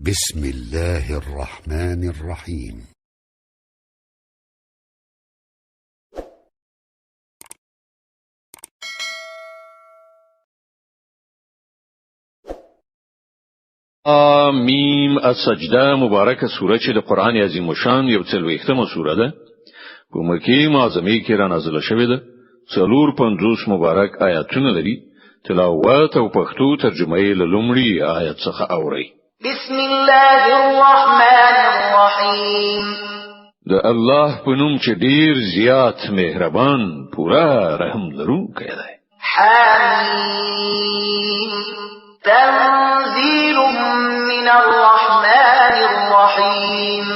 بسم الله الرحمن الرحيم. میم السجده مبارکه سوره چې د قران عظیم شان یو څلوېښتمه سوره ده په مکه معظمه کې را نازله شوې ده. 450 مبارک آیاتونه لري. تلاوت او پښتو ترجمه یې له لومړي آیت څخه اوري. بسم الله الرحمن الرحیم. د الله په نوم چې ډیر زیات مهربان پورا رحم لرونکی دی. حمیم تنزيل من الرحمن الرحيم.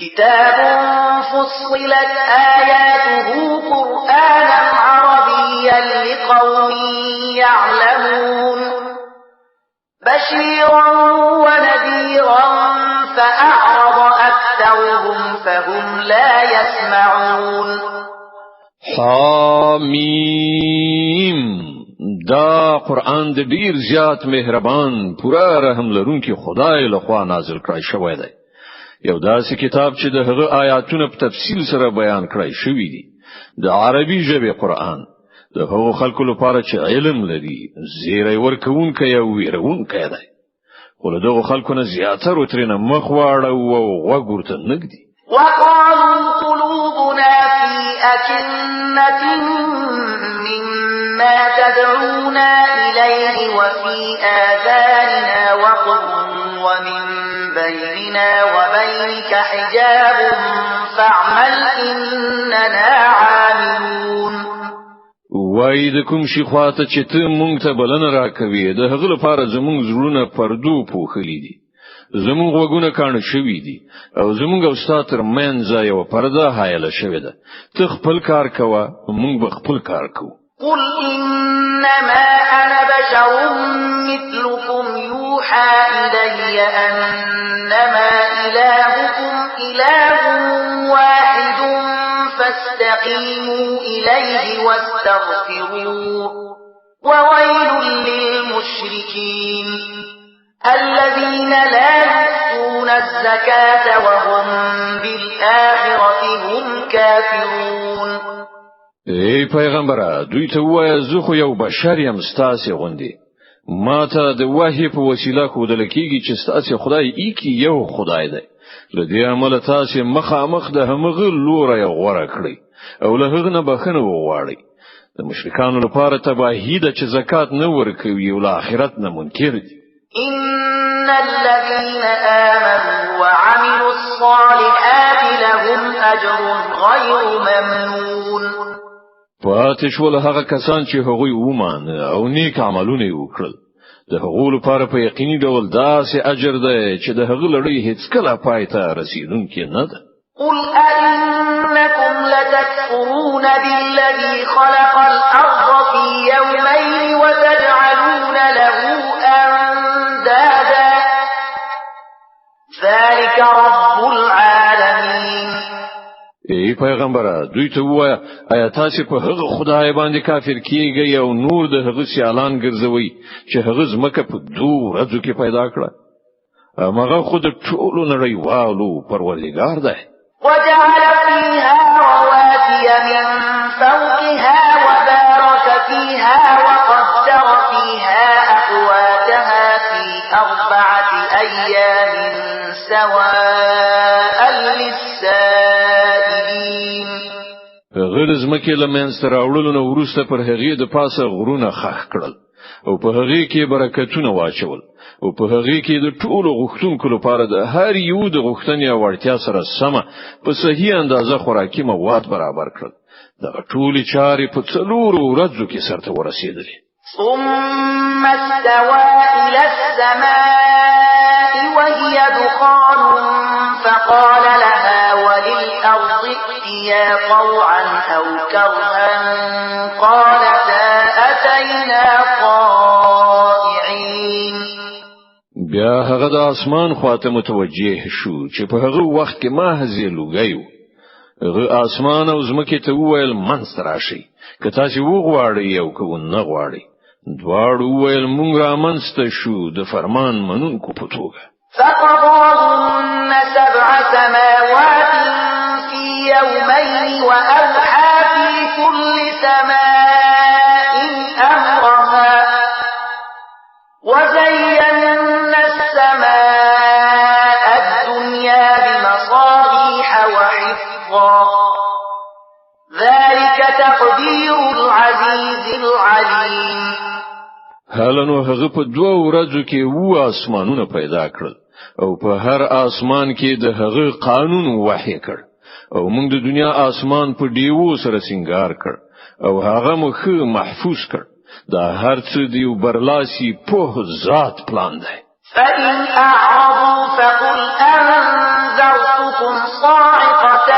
كتاب فصلت آياته قرآنا عربيا لقوم يعلمون بشيرا ونذيرا فأعرض أكثرهم فهم لا يسمعون. حمیم دا قرآن د ډیر زیات مهربان پورا رحم لرونکي خدای له خوا نازل کړی شوی دی. یو داسې کتاب چې د هغه آیاتونه په تفصیل سره بیان کړی شوی دی. د عربي ژبې قرآن د هغو خلکو لپاره چې علم لري زیری ورکوونکی او ویرونکی دی. خو له دغو خلکو نه زیاتره ترېنه مخ واړه او غوږ ورته نږدي. وقالوا قلوبنا في أكنة مما تدعونا إليه وفي آذاننا وقر ومن بيننا وبينك حجاب فاعمل إننا عاملون. وای د کوم شي خواته چې ته مونږ ته بلنه راکوي د هغه لپاره زمونږ زړونه پردو پوښلي دي. زمونږ وګونه کانه شوی دي او زمونږ او ستاتر منځ یو پرده حایله شوی ده. ته خپل کار کوه مونږ به خپل کار کوو. قل إنما أنا بشر مثلكم يوحى إلي أنما إلهكم إله واحد فاستقيموا إليه واستغفروه وويل للمشركين الذين لا يؤتون الزكاة وهم بالآخرة هم كافرون. ای پیغمبره دوی ته وایه زه خو یو بشر یم ستاسې غوندې. ما ته د وحی په وسیله ښودل کېږي چې ستاسې خدای ایکی یو خدای دی. له دې امله تاسې مخامخ د همغه لوری غوره کړئ او له هغه نه بخښنه وغواړئ. د مشرکانو لپاره تباهي ده چې زکات نه ورکوي او له آخرت نه منکر دي. إن الذين آمنوا وعملوا الصالحات لهم أجر غير ممنون. پاتې شول هغه کسان چې هغوی ومانه او نیک عملونه وکړل د هغو لپاره په یقیني ډول داسې اجر دی چې د هغه لړۍ هیڅ کله پای ته رسیدونکې نه ده. قل أئنكم لتكفرون بالذي خلق الأرض في يومين وتجعلون له أندادا ذلك رب العالمين. ای پیغمبره دوی ته وایه آیا تاسو په هغه خدای باندې کافر کیږئ او نور د هغه سیالان ګرځوي چې هغه زمکه په 2 ورځو کې پیدا کړه؟ هغه خود ټولو نړیوالو پروردګار دی. وجعل فيها رواسي من فوقها وبارك فيها وقدر فيها أقواتها في 4 أيام سواء للسائلين. غیر زمکه لمنځ ته راوړلو نو وروسته پر هغې د پاسه غرونه خخ کړل او په هغې کې برکتونه واچول او په هغې کې د ټولو غوښتونکو لپاره د هر یو د غوښتنې او اړتیا سره سمه په صحیح اندازه خوراکي مواد برابر کړل. دا ټولې چارې په 4 ورځو کې سرته ورسېدلې. ثم استوى إلى السماء وهي دخان فقال لها وللأرض ائتيا طوعا أو كرها قالتا أتينا طائعين. بیا هغه د اسمان خواته متوجه شو چې په هغه وخت کې محض لوګیو. هغه اسمان او زمکه ته وویل منځ راشي که تاسو وغواړئ او که نه غواړئ. دواړو ویل مونږ را منځته شو د فرمان منونکو په توګه. فقضاهن 7 سماوات في يومين وأوحى في كل سماء أمرها وزينا السماء الدنيا بمصابيح وحفظا ذلك تقدير العزيز العليم. هلنو هغه په 2 ورځو کې اسمانونه پیدا کړل او په هر اسمان کې د هغه قانون وحی کړ او موږ د دنیا اسمان په دیوو سره سنگار کړ او هغه مخ محفوظ کړ دا هر څه دی برلاسي په ذات پلان دی. فإن أعرضوا فقل أنذرتكم صاعقة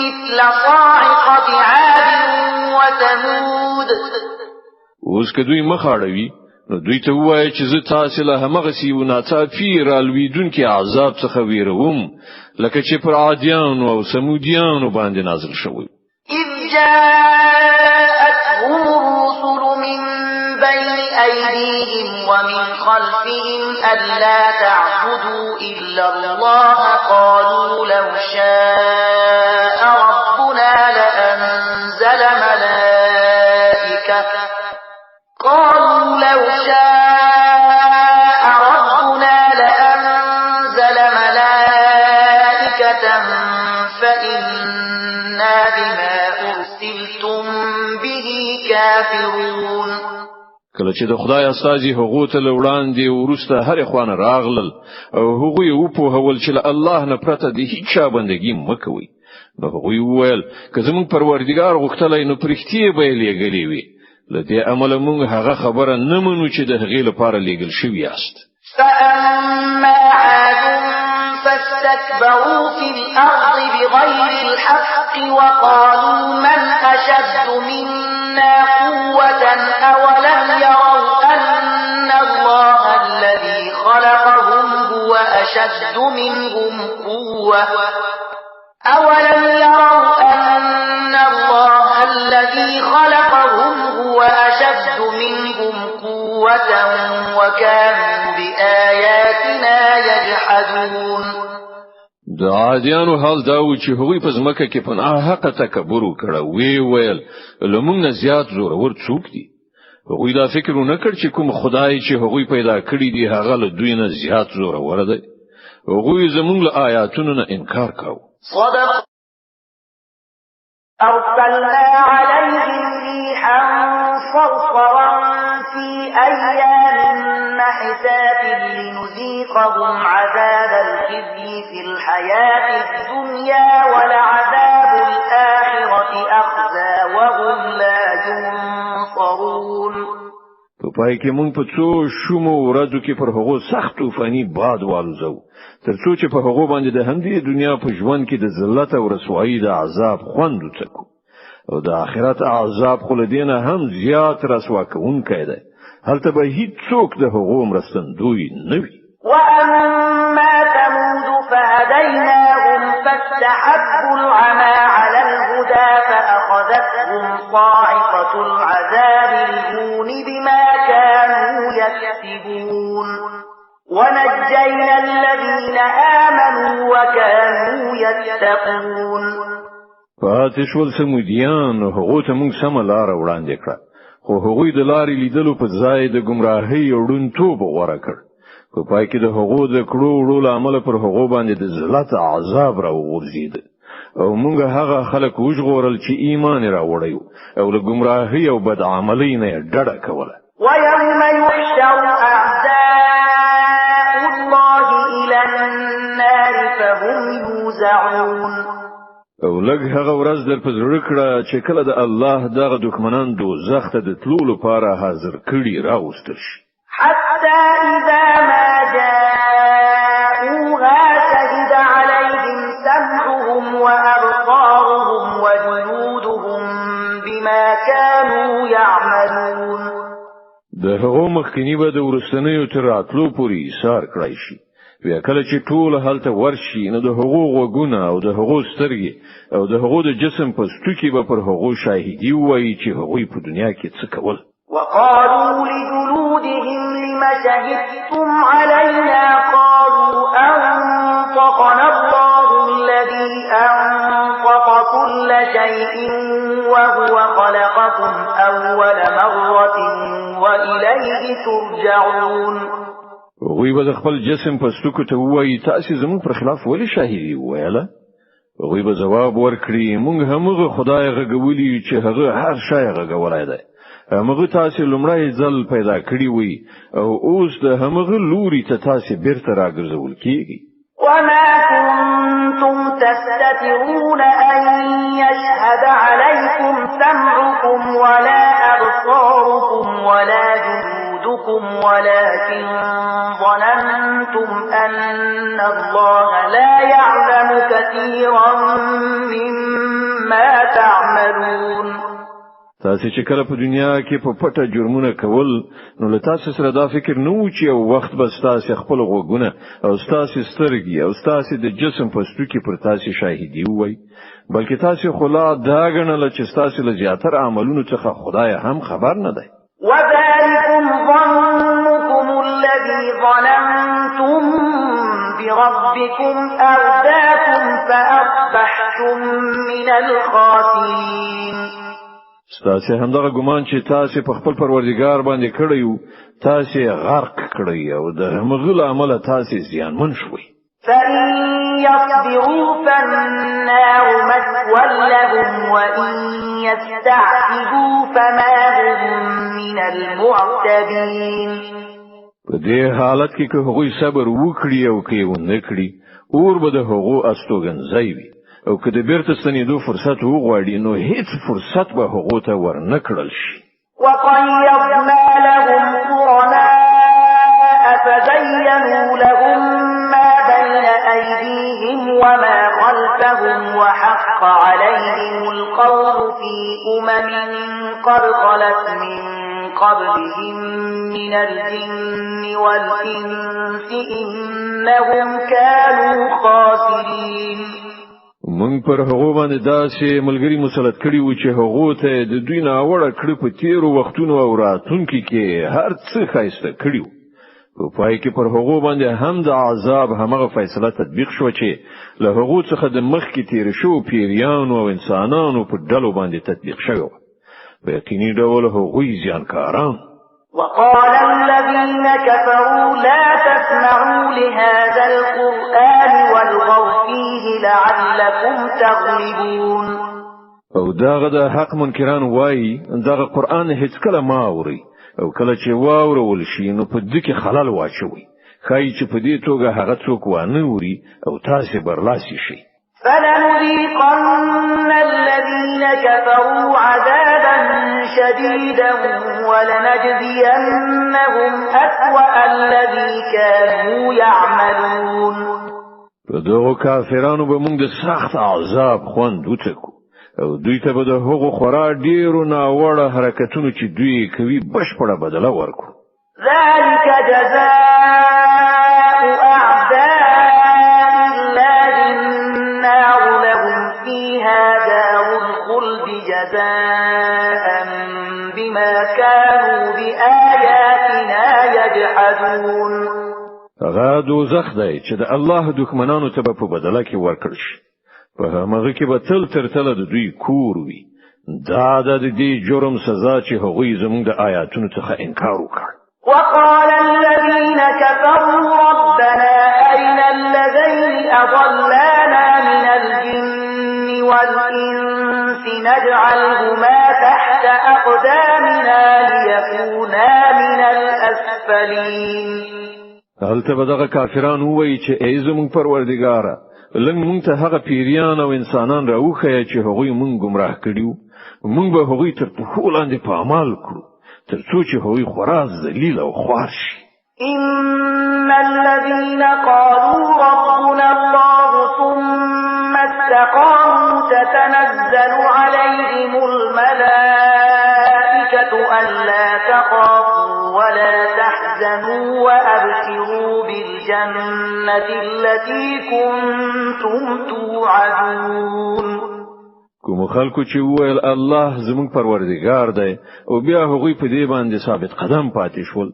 مثل صاعقة عاد وثمود. اوس که دوی مخاړوي نو دوی ته وایي چې زه تاسو له همغه سیو ناڅاپي رالویدونکو عذاب څخه ویروم لکه چې پر عادیان او سمودیان باندې نازل شوی. إذ جاءتهم الرسل من بين أيديهم ومن خلفهم ألا تعبدوا إلا الله قالوا لو شاء ربنا لأنزل ملائكة فإنا بما أرسلتم به كافرون. کله چې د خدای استازي هغه ته وړاندې ورسته هر خوانه راغلل او هغه یو په هول چې الله نه پرته د هیڅ بندګي مکوي نو هغه ویل که زمون پروردګار غوښتلای نو پرختي به لېګلې وي لدې عمل مونږ هغه خبره نه منو چې د هغې لپاره لېګل شوی است. فأما عاد فاستكبروا في الأرض بغير الحق وقالوا من أشد منا قوة أولم يروا أن الله الذي خلقهم هو أشد منهم قوة أولم يروا أن الله الذي خلقهم هو أشد منهم قوة وكانوا بآياتنا يجحدون. د عادیانو حال دا و چې هغوی په ځمکه کې په ناحقه تکبر وکړ ویل لمونږ زیات زورور څوک دي. هغوی دا فکر نه کړ چې کوم خدای چې هغوی پیدا کړی دی هغه له دوی نه زیات زورور دی. هغوی زمونږ له آیاتونو نه انکار کاوه. صدق. أرسلنا عليهم ريحا صرصرا في أيام نحسات لنذيقهم عذاب الخزي في الحياة الدنيا ولعذاب الآخرة أخزى وهم لا ينصرون. په پای کې مونږ په څو شومو ورځو کې پر هغو سخت طوفاني باد والوزو ترڅو چې په هغو باندې د همدې دنیا په ژوند کې د ذلت او رسوایی د عذاب خوند وڅکو او د آخرت عذاب خو لدینه هم زیات رسوا کوونکی دی. هلته به هیڅ څوک د هغو مرستندوی نه وي. وأما ثمود فهديناهم فاستحبوا العمى على الهدى فأخذتهم صاعقة العذاب الهون بما كانوا يكسبون ونجينا الذين آمنوا وكانوا يتقون. فاتش والسمودیان هغه ته موږ سم لار وړاندې کړ خو هغوی د لارې لیدلو په ځای د گمراهۍ وړون توب غوړه کړ. په پای کې د هغو د کړو وړو عمل پر هغو باندې د ذلت عذاب را وغورځید او موږ هغه خلک وژغورل چې ایمان راوړی او له گمراهۍ او بد عملۍ نه ډډه کوله. ويوم يحشر أعداء الله إلى النار فهم يوزعون. او لږ هغه ورځ در په زړه کړه چې کله د الله دغه دښمنان دوزخ ته د تلو لپاره حاضر کړي راوستل شي. حتى إذا ما جاءوها شهد عليهم سمعهم وأبصارهم وجلودهم بما كانوا يعملون. د هغو مخکنی به د ورستنیو تر راتلو پورې ایثار کړی شي. بیا کله چې ټول هلته ورشي نو د هغو غوږونه او د هغو سترګې او د هغو د جسم په ستوکي به پر هغو شاهدي وایي چې هغوی په دنیا کې څه کول. وقالوا لجلودهم لم شهدتم علينا قالوا شيء وهو خلقكم أول مرة وإليه ترجعون. وی به خپل جسم په ستوکو ته وایي تاسو زموږ پر خلاف ولې شاهدي ویاله؟ وی به جواب ورکړي موږ همغه خدای غږولي چې هغه هر شی غږولای دی. همغه تاسو لمړی ځل پیدا کړی وي او اوس د همغه لوري ته تاسو بیرته راګرځول کیږي. وما كنتم تستترون أن يشهد عليكم سمعكم ولا أبصاركم ولا جلودكم ولكن ظننتم أن الله لا يعلم كثيرا مما تعملون. تاسو چې کله په دنیا کې په پټه جرمونه کول نو له تاسو سره دا فکر نه و چې یو وخت به تاسو خپل غوږونه او تاسو سترګې او تاسو د جسم په ستوکي پر تاسو شاهدي وای بلکې تاسو خلا دا غنل چې تاسو له زیاتره عملونو څخه خدای هم خبر نه دی. وذلكم ظنكم الذي ظننتم بربكم أرداكم فأصبحتم من الخاسرين. تاسو همدغه ګمان چې تاسو په خپل پروردګار باندې کړیو تاسو غرق کړی او د همغه عمل تاسو زیانمن شوي. فإن يصبروا فالنار مثوى لهم وإن يستعتبوا فما هم من المعتبين. په دې حالت کې که هغوی صبر وکړي او که یې ونه کړي اور به د هغو استوګنځي وي او که د بیرته ستنېدو فرصت وغواړي نو هیڅ فرصت به هغو ته ورنکړل شي. وقيضنا لهم قرناء فزينوا لهم ما بين أيديهم وما خلفهم وحق عليهم القول في قد خلت من قبلهم من الجن والإنس إنهم كانوا خاسرين. مونږ پر هغه باندې داسې ملګری مسلط کړی و چې هغه ته د دوی نه وړه کړ په تیرو وختونو او راتونکو کې هر څه خایسته کړیو. په پای کې پر هغه باندې هم د عذاب همغه فیصله تطبیق شو چې له هغه څخه د مخ کې تیر شو پیریانو او انسانانو په ډلو باندې تطبیق شوی. په یقیني ډول هغه زیانکاران. وقال الذين كفروا لا تسمعوا لهذا القرآن والغوا فيه لعلكم تغلبون. او داغه د حق منکران وای داغه قرآن هیڅ کله ما اوري او کله چې واورول شي نو په دې کې خلل واچوي خای چې په دې توګه هغه څوک وانه اوري او تاسو برلاسي شي. فلنذيقن الذين كفروا عذابا شديدا ولنجزينهم أسوأ الذي كانوا يعملون. دغه کافرانو به موږ د سخت عذاب خوند وڅکو او دوی ته به د هغو خورا ډیرو ناوړه حرکتونو چې دوی کوي بشپړه بدله ورکو. ذلك جزاء أعداء الله النار لهم فيها دار الخلد جزاء بما كانوا بآياتنا يجحدون. هغه دوزخ دی چې د الله دښمنانو ته په بدله کې ورکړ شي. په هغه کې به تل تر تل د دوی کور وي. دا د دې جرم سزا چې هغوی زموږ د آیاتونو څخه انکار وکړ. وقال الذين كفروا ربنا أرنا الذين أضلانا من الجن والإنس نجعلهما تحت أقدامنا ليكونا من الأسفلين. هلته به دغه کافران وایي چې ای زموږ پروردګاره لږ مونږ ته هغه پیریان او انسانان راوخی چې هغوی مونږ گمراه کړیو مونږ به هغوی تر پښو لاندې په عمل کړو تر څو چې هغوی خورا ذلیل او خوار شي. إن الذين قالوا ربنا الله ثم استقاموا تتنزل عليهم الملائكة ألا تخافوا ولا تحزنوا وأبشروا بالجنة التي كنتم توعدون. کوم خلکو چې وویل الله زموږ پروردګار دی او بیا هغوی په دې باندې ثابت قدم پاتې شول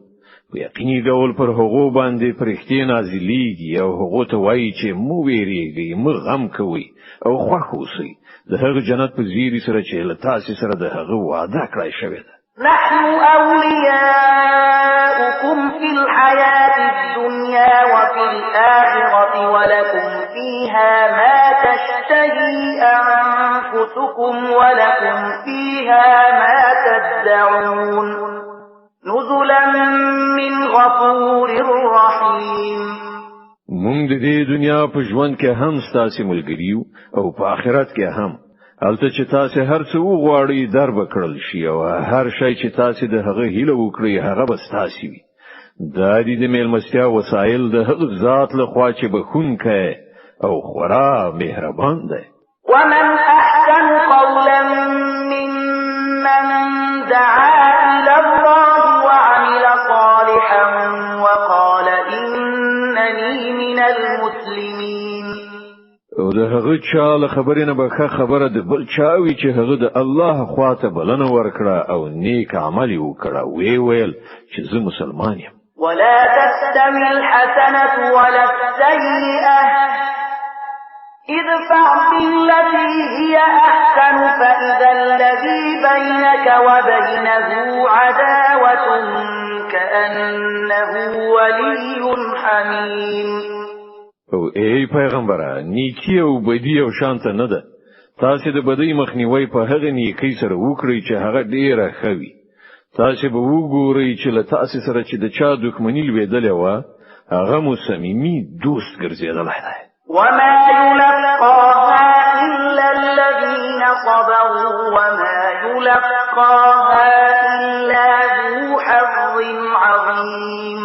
په یقیني ډول پر هغو باندې فرښتې نازلېږي او هغو ته وایي چې مو ویریږئ مو غم کوئ او خوښ اوسئ د هغه جنت په زیري سره چې له تاسو سره د هغه وعده کړی شوی ده. نحن أولياؤكم في الحياة الدنيا وفي الآخرة ولكم فيها ما تشتهي أنفسكم ولكم فيها ما تدعون نزلا من غفور رحيم. مونږ د دې دنیا په ژوند کې هم ستاسو ملګریو او په آخرت کې هم هلته چې تاسو هر څه وغواړئ در وکړل شي او هر شی چې تاسو د هغه هیله وکړئ هغه به ستاسو وي. دا د میلمستیا وسایل د هغه ذات له خوا چې بخښونکی او خورا مهربان دی. ومن أحسن قولا ممن دعا إلى الله وعمل صالحا وقال إنني من المسلمين. او د هغه چا له خبرې نه به خبره د بل چاوي چې هغه د الله خواته بلنه ورکړه او نیک عمل وکړه ویل چې زه مسلمان یم. ولا تستوي الحسنة ولا السيئة ادفع بالتي هي أحسن فإذا الذي بينك وبينه عداوة كأنه ولي حميم. او ای پیغمبره نیکی او بدی او شانته نه ده. تاسو د بدی مخنیوي په هغه نیکی سره وکړئ چې هغه ډیره خوي. تاسو به وګورئ چې له تاسو سره چې د چا دښمنی لویدلې و هغه مو صمیمي دوست ګرځیدلی دی. وما يلقاها إلا الذين صبروا وما يلقاها إلا ذو حظ عظيم.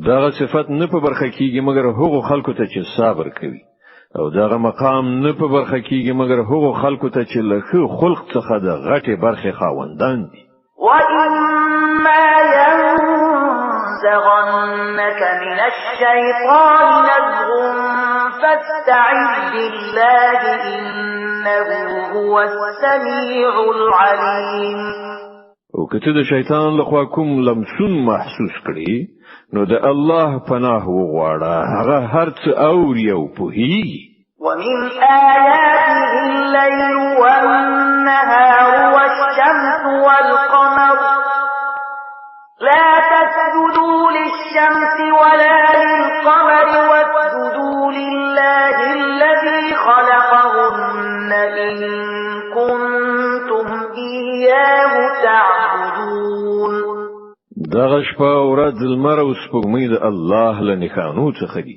دغه صفت نه په برخه کیږي مګر هغو خلکو ته چې صبر کوي او دغه مقام نه په برخه کیږي مګر هغو خلکو ته چې له خلق څخه د غټه برخه خاوندان دي. وَإِمَّا يَنزَغَنَّكَ مِنَ الشَّيْطَانِ نَزْغٌ فَاسْتَعِذْ بِاللَّهِ إِنَّهُ هُوَ السَّمِيعُ الْعَلِيمُ. او کته د شیطان لخوا کوم لمسون محسوس کړي نو د الله پناه وغواړه هغه هر څه اوري او پوهیږي. ومن آياته الليل والنهار والشمس والقمر لا تسجدوا للشمس ولا للقمر واسجدوا لله الذي خلقهن إن كنتم إياه تعبدون. دغه شپه او ورځ لمر او سپوږمۍ د الله له نښانو څخه دي.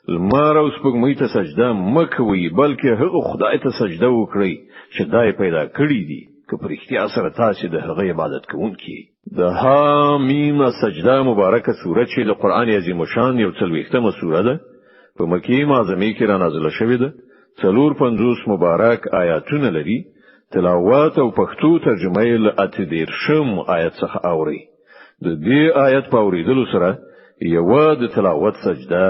لمر او سپوږمۍ ته سجده مکوئ بلکې هغه خدای ته سجده وکړئ چې دای پیدا کړی دي که پر اختیار سره تاسو د هغه عبادت کوونکي. د حامیم سجده مبارکه سوره چې د قران عظیم شان یو 40مه سوره ده په مکه معظمه کې را نازله شوې ده. 450 مبارک آیاتونه لري. تلاوت او پښتو ترجمه یې له 13 آیت څخه اوري. د دې آیت په اوریدلو سره یو د تلاوت سجده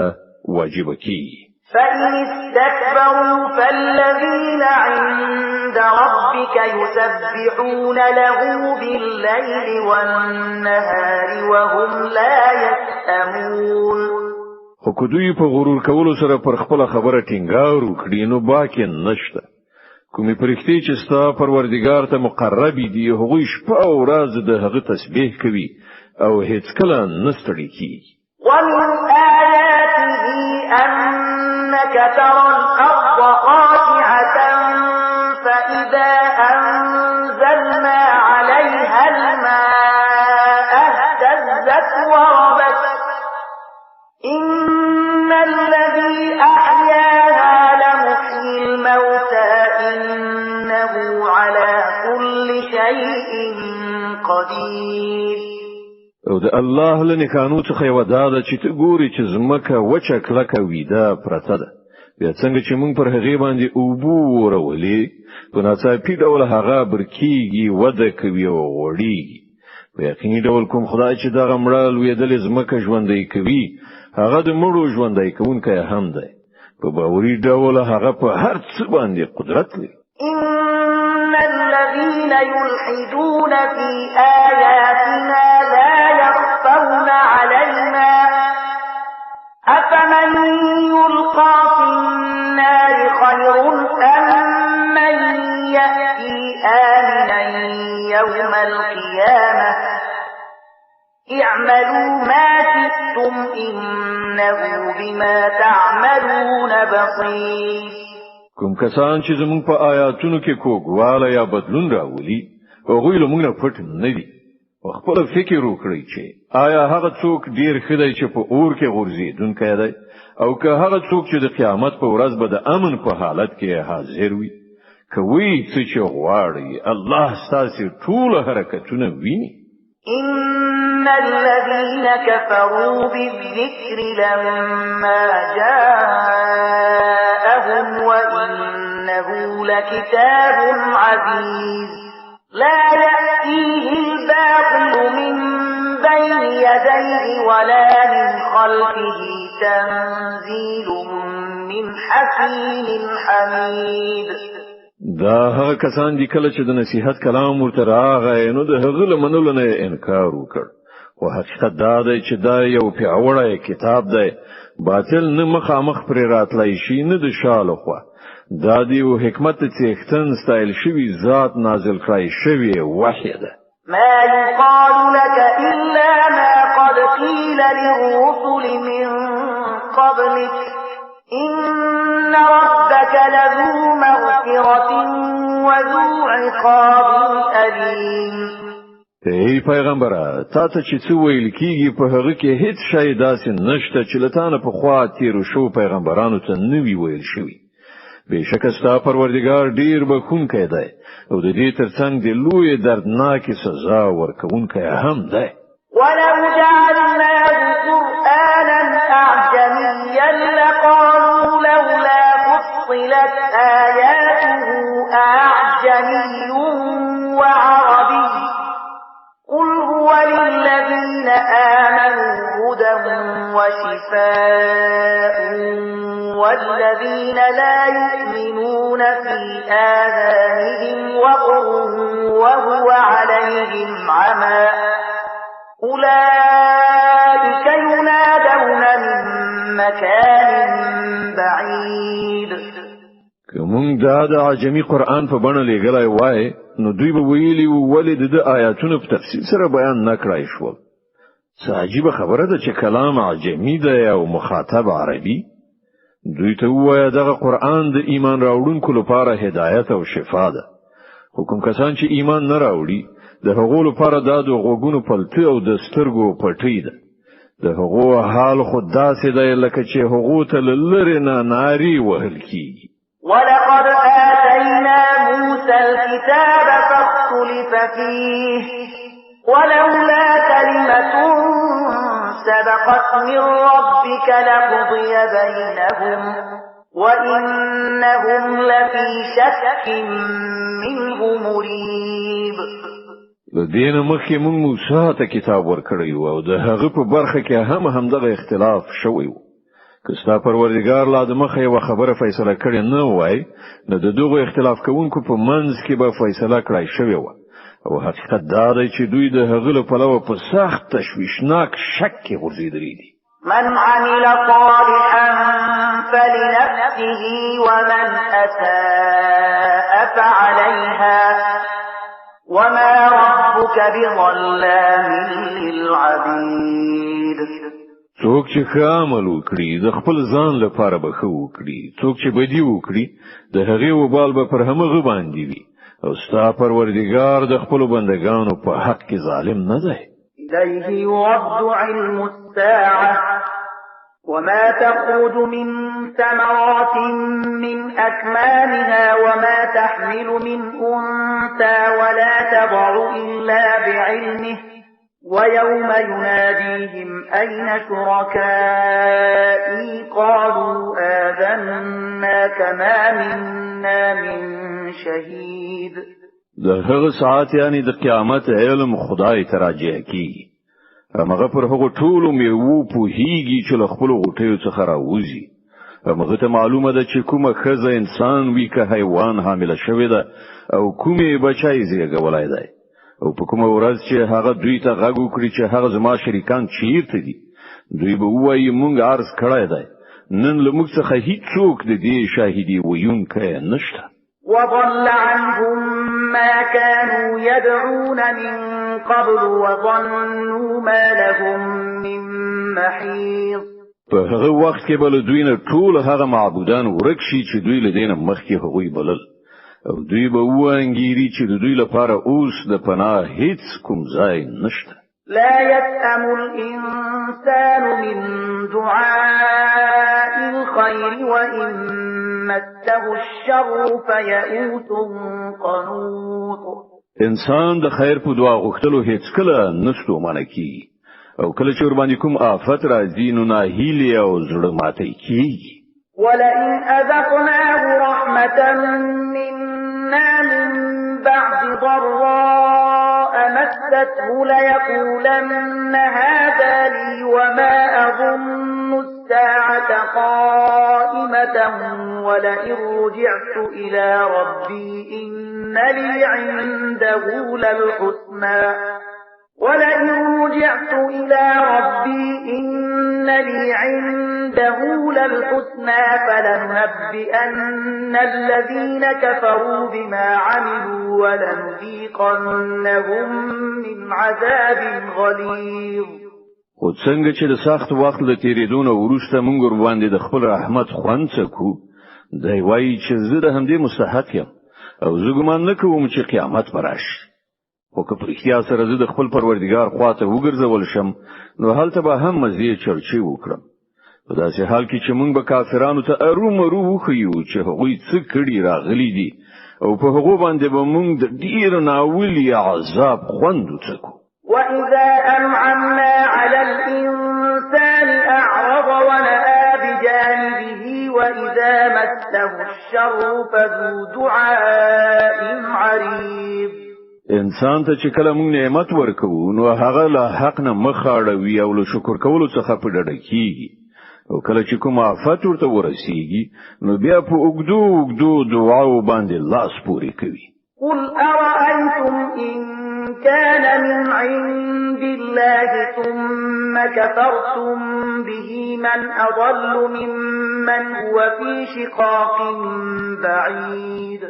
واجب کیږي. فإن استكبروا فالذين عند ربك يسبحون له بالليل والنهار وهم لا يسأمون. خو کدوی په غرور کولو سره پر خپل خبره ټینګار وکړي نو باکې نشته. کومې پرختي چې ستا پروردگار ته مقرب دي هغه شپه او ورځ د هغه تسبیح کوي او هیڅ کله نستړي کیږي. ومن آياته أنك ترى الأرض خاشعة فإذا أنزلنا عليها الماء اهتزت وربت إن الذي أحياها لمحيي الموتى إنه على كل شيء قدير. او د الله له نښانو څخه یو دا ده چې ته ګوري چې زمکه وچه کلکه ویده پرته ده. بیا څنګه چې موږ پر هغې باندې اوبو ورولې په ناڅاپي ډول هغه برکیږي وده کوي او غوړیږي. په یقیني ډول کوم خدای چې دغه مړه لویدلې زمکه ژوندۍ کوي هغه د مړو ژوندۍ کوونکی هم دی. په باوري ډول هغه په هر څه باندې قدرت لري. إن الذين يلحدون في آياتنا لا يخفون أفمن يلقى في النار خير أم من يأتي آمنا يوم القيامة اعملوا ما شئتم إنه بما تعملون بصير. کوم کسان چې زموږ په آیاتونو کې کوګواله یا بدلون راولي هغوی له موږ نه پټ نه دي. خپل فکر وکړئ چې آیا هغه څوک ډیر خدای چې په اور کې غورځېدونکی دی او که هغه څوک چې د قیامت په ورځ به د امن په حالت کې حاضر وي کوي چې غواړي الله ستاسو ټول حرکتونه ویني. إن الذين كفروا بالذكر لما جاءهم وإنه لكتاب عزيز لا يأتيه الباطل من بين يديه ولا من خلفه تنزيل من حكيم حميد. دا هغه کسان دي کله چې د نصیحت کلام ورته راغی نو د هغه له منلو نه انکار وکړ. خو حقیقت دا دی چې دا یو پیاوړی کتاب دی، باطل نه مخامخ پر راتلای شي نه د شاله خو. دا دی او حکمت څښتن ستایل شوی ذات نازل کړی شوی وحی ده. ما يقال لك إلا ما قد قيل للرسل من قبلك إن ربك لذو مغفرة وذو عقاب أليم. ای پیغمبره تا ته چې څه ویل کیږي په هغه کې هیڅ شی داسې نشته چې لتانه په خوا تیر شو پیغمبرانو ته نوی ویل شوی. بشک ستا پروردگار ډیر بخښونکی دی او د دې ترڅنګ د لوی دردناکې سزا ورکوونکی هم دی. ولو جعلناه قرآنا أعجميا لقالوا لولا فصلت آياته أعجمي وعربي قل هو للذين آمنوا هدى وشفاء والذين لا يؤمنون في آذانهم وقر وهو عليهم عمى أولئك ينادون من مكان بعيد. کوم دا د عجمی قرآن په بڼه لګلای وای نو دوی به ویلي ولې د آیاتونو په تفصیل سره بیان نکړای شو. عجیبه خبره ده چې کلام عجمی ده او مخاطب عربي. دوی ته وایي دغه قرآن د ایمان راوړونکو لپاره هدایت او شفا ده. حکم کسان چې ایمان نه راوړي د هغو لپاره دا د غوګونو پلته او د سترګو پټی ده. د هغو حال خود داسې دی لکه چې هغو ته لری نه ناری وهل کیږي. ولقد آتينا موسى الكتاب فاختلف فيه ولولا كلمة سبقت من ربك لقضي بينهم وإنهم لفي شك منه مريب. دین مخکې مون موسی ته کتاب ورکړی او د هغه په برخه کې همدغه اختلاف شوی و. کستا پروردگار لا د مخه یو خبره فیصله کړې نه وای نو د دغه اختلاف کوونکو په منځ کې به فیصله کړای شوی و. او حقیقت دا دی چې دوی د هغه له پلوه په سخت تشویشناک شک کې غورځېدلي دي. من عمل صالحا فلنفسه ومن أساء فعليها وما ربك بظلام للعبيد. څوک چې ښه عمل وکړي د خپل ځان لپاره به ښه وکړي، څوک چې بدي وکړي د هغې وبال به پر همغه باندې وي. او ستا پروردگار د خپل بندگانو په حق کې ظالم نه دی. إليه يرد علم الساعة وما تخرج من ثمرات من أكمامها وما تحمل من أنثى ولا تضع إلا بعلمه ويوم يناديهم أين شركائي قالوا آذناك ما منا من شهید. د هغه ساعت یعنی د قیامت علم خدای ته راجع کی. هغه پر هغه ټول میوه په هیږي چې له خپل غټیو څخه راوځي. هغه ته معلومه ده چې کومه خزه انسان وی که حیوان حامل شوی ده او کومه بچای زیږولای دی. او په کومه ورځ چې هغه دوی ته غږ وکړي چې هغه زما شریکان چیرته دي دوی به وایي مونږ عرض کړی دی نن له موږ څخه هیڅوک د دې شاهدي ویونکی نشته. وضل عنهم ما كانوا يدعون من قبل وظنوا ما لهم من محيط. په هغه وخت کې بل دوی نه ټول هغه معبودان ورک شي چې دوی له دینه مخکې هغوی بلل او دوی به وانګيري چې د دوی لپاره اوس د پناه هیڅ کوم ځای نشته. لا يسأم الإنسان من دعاء الخير وإن مسه الشر فيئوس قنوط. انسان د خیر په دعا غوښتلو هیڅ کله نشو مانکی او کله چې ور باندې کوم آفت راځي نو ناهیلي او زړه ماتي کیږي. ولئن أذقناه رحمة منا من بعد ضراء مسته ليقولن هذا لي وما أظن الساعة قائمة ولئن رجعت إلى ربي إن لي عنده للحسنى فلننبئن الذين كفروا بما عملوا ولنذيقنهم من عذاب غليظ. خو څنګه چې د سخت وخت له تیریدون وروسته موږ ور باندې د خپل رحمت خوند څکو دی وایي چې زه د همدې مستحق یم او زه ګمان نه کوم چې قیامت به راشي. خو که په اختیار سره زه د خپل پروردګار خواته وګرځول شم نو هلته به هم مزید چرچی وکړم. په داسې حال کې چې موږ به کافرانو ته ارومرو وخیو چې هغوی څه کړي راغلي دي او په هغو باندې به موږ د ډیر ناولي عذاب خوند وڅکو. وإذا أنعمنا على الإنسان أعرض ونأى بجانبه وإذا مسه الشر فذو دعاء عريض. انسان ته چې کله موږ نعمت ورکوو نو هغه له حق نه مخ اړوي او له شکر کولو څخه په ډډه کیږي او کله چې کوم آفت ورته ورسیږي نو بیا په اوږدو دعاو باندې لاس پورې کوي. قل أرأيتم إن كان من عند الله ثم كفرتم به من أضل ممن هو في شقاق بعيد.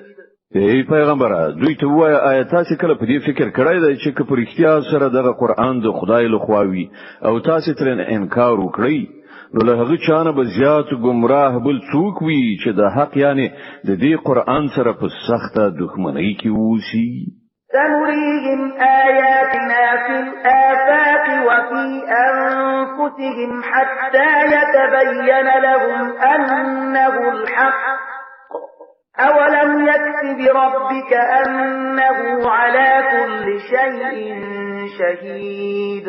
ای پیغمبره دوی ته وایي آیات تاسو کله په دې فکر کړی دی چې په اختیار سره دغه قرآن د خدای له خواوي او تاسو تر انکار وکړئ نو له هغه چانه به زیات گمراه بل څوک وي چې د حق یعنی د دې قرآن سره په سخته دښمنۍ کې ووسی. سنريهم آياتنا في الآفاق وفي أنفسهم حتى يتبين لهم أنه الحق أولم يكف بربك أنه على كل شيء شهيد.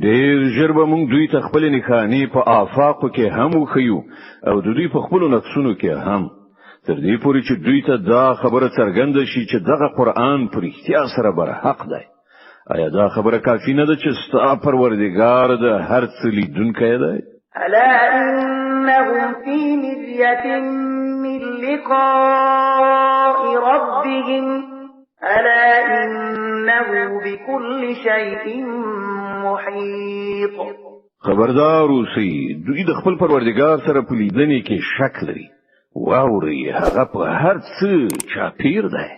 ډیر ژر به موږ دوی ته خپل نښانې په آفاقو کې هم وښیو او د دوی په خپل نفسونو کې هم تر دې پورې چې دوی ته دا خبره څرګنده شي چې دغه قرآن پر اختیار سره بر حق دی. آیا دا خبره کافی نه ده چې ستا پروردګار د هر څه لیدونکی دی؟ ألا إنهم في مرية من لقاء ربهم ألا إنه بكل شيء محيط. خبردار اوسئ دوی د خپل پروردګار سره په لیدنې کې شک لري. واوري هغه په هر څه چاپیر دی.